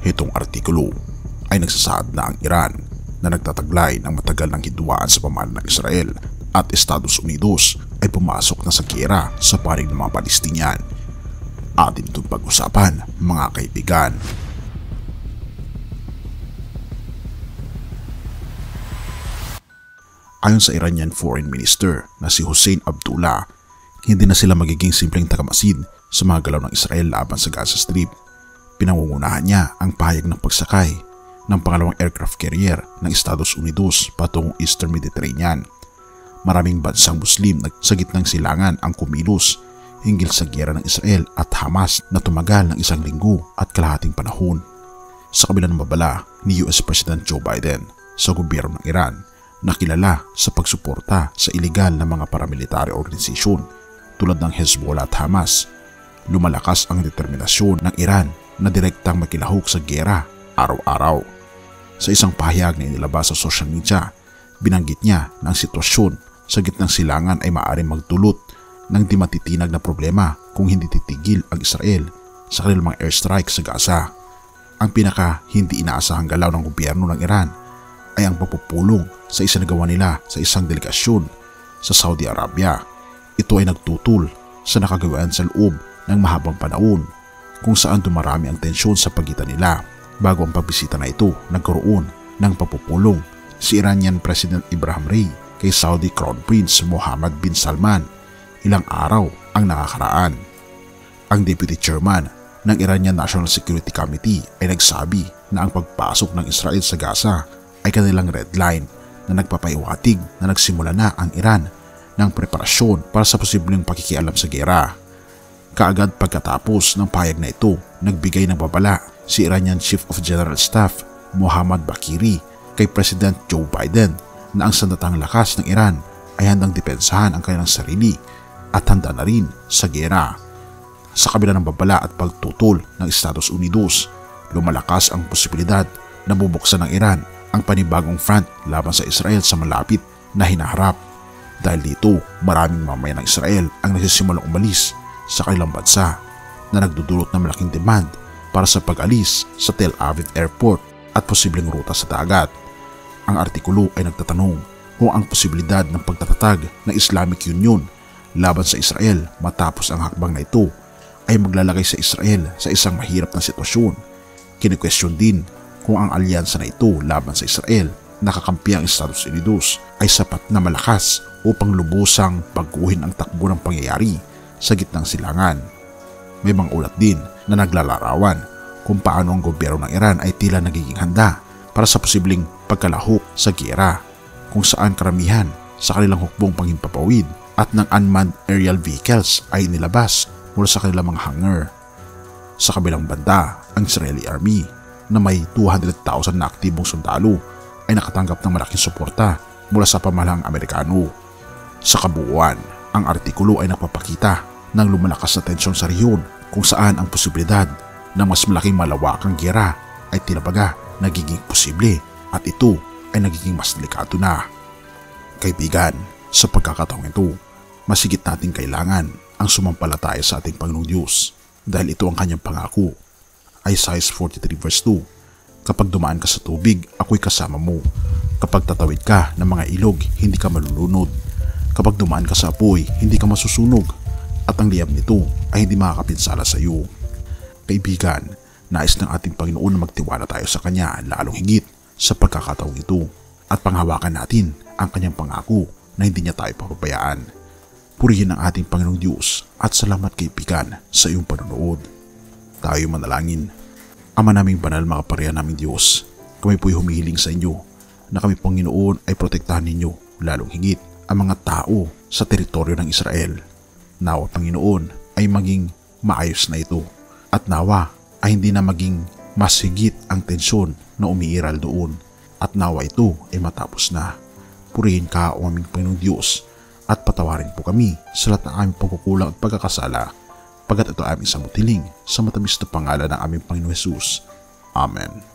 Itong artikulo ay nagsasaad na ang Iran na nagtataglay ng matagal ng hidwaan sa pamahalaan ng Israel at Estados Unidos ay pumasok na sa giyera sa panig ng mga Palestinian. Atin itong pag-usapan, mga kaibigan. Ayon sa Iranian Foreign Minister na si Hossein Abdullah, hindi na sila magiging simpleng tagamasid sa mga galaw ng Israel laban sa Gaza Strip. Pinangungunahan niya ang pahayag ng pagsakay ng pangalawang aircraft carrier ng Estados Unidos patungong Eastern Mediterranean. Maraming bansang Muslim sa gitnang silangan ang kumilos hinggil sa giyera ng Israel at Hamas na tumagal ng 1 linggo at kalahating panahon. Sa kabila ng babala ni US President Joe Biden sa gobyerno ng Iran na kilala sa pagsuporta sa ilegal na mga paramilitary organisasyon tulad ng Hezbollah at Hamas, lumalakas ang determinasyon ng Iran na direktang makilahok sa giyera araw-araw. Sa isang pahayag na inilabas sa social media, binanggit niya na ang sitwasyon sa gitnang silangan ay maaaring magdulot ng di matitinag na problema kung hindi titigil ang Israel sa kanilang mga airstrike sa Gaza. Ang pinaka hindi inaasahang galaw ng gobyerno ng Iran ay ang pagpupulong sa isinagawa nila sa isang delegasyon sa Saudi Arabia. Ito ay nagtutol sa nakagawian sa loob ng mahabang panahon kung saan dumarami ang tensyon sa pagitan nila. Bago ang pagbisita na ito, nagkaroon ng pagpupulong si Iranian President Ibrahim Rai kay Saudi Crown Prince Mohammed bin Salman ilang araw ang nakakaraan. Ang Deputy Chairman ng Iranian National Security Committee ay nagsabi na ang pagpasok ng Israel sa Gaza ay kanilang red line na nagpapahiwatig na nagsimula na ang Iran ng preparasyon para sa posibleng pakikialam sa giyera. Kaagad pagkatapos ng pahayag na ito, nagbigay ng babala si Iranian Chief of General Staff Mohammad Bakiri kay President Joe Biden na ang sandatahang lakas ng Iran ay handang depensahan ang kanilang sarili at handa na rin sa giyera. Sa kabila ng babala at pagtutol ng Estados Unidos, lumalakas ang posibilidad na bubuksan ng Iran ang panibagong front laban sa Israel sa malapit na hinaharap. Dahil dito, maraming mamayan ng Israel ang nagsisimulang umalis sa kanilang bansa na nagdudulot ng malaking demand para sa pag-alis sa Tel Aviv Airport at posibleng ruta sa dagat. Ang artikulo ay nagtatanong kung ang posibilidad ng pagtatatag ng Islamic Union laban sa Israel matapos ang hakbang na ito ay maglalagay sa Israel sa isang mahirap na sitwasyon. Kini-question din kung ang alyansa na ito laban sa Israel nakakampi ang Estados Unidos ay sapat na malakas upang lubusang baguhin ang takbo ng pangyayari sa gitnang silangan. May mga ulat din na naglalarawan kung paano ang gobyerno ng Iran ay tila nagiging handa para sa posibleng pagkalahok sa giyera, kung saan karamihan sa kanilang hukbong panghimpapawid at ng unmanned aerial vehicles ay nilabas mula sa kanilang mga hangar. Sa kabilang banda, ang Israeli Army na may 200,000 na aktibong sundalo ay nakatanggap ng malaking suporta mula sa pamahalaang Amerikano. Sa kabuuan, ang artikulo ay nagpapakita ng lumalakas na tensyon sa rehiyon kung saan ang posibilidad ng mas malaking malawakang giyera ay tila baga nagiging posible at ito ay nagiging mas delikado na. Kaibigan, sa pagkakataong ito, masigit nating kailangan ang sumampalataya sa ating Panginoong Diyos dahil ito ang kanyang pangako. Isaiah 43 verse 2, kapag dumaan ka sa tubig, ako'y kasama mo. Kapag tatawid ka ng mga ilog, hindi ka malulunod. Kapag dumaan ka sa apoy, hindi ka masusunog. At ang liyab nito ay hindi makakapinsala sa iyo. Kaibigan, nais ng ating Panginoon na magtiwala tayo sa Kanya lalong higit sa pagkakataong ito at panghawakan natin ang Kanyang pangako na hindi niya tayo papabayaan. Purihin ang ating Panginoong Diyos at salamat kaibigan sa iyong panonood. Tayo manalangin. Ama naming banal, makapareha naming Diyos, kami po'y humihiling sa inyo na kami Panginoon ay protektahan ninyo lalong higit ang mga tao sa teritoryo ng Israel. Nawa Panginoon ay maging maayos na ito at nawa ay hindi na maging mas higit ang tensyon na umiiral doon at nawa ito ay matapos na. Purihin ka o aming Panginoong Diyos at patawarin po kami sa lahat ng aming pagkukulang at pagkakasala pagkat ito aming samutiling sa matamis na pangalan ng aming Panginoong Jesus. Amen.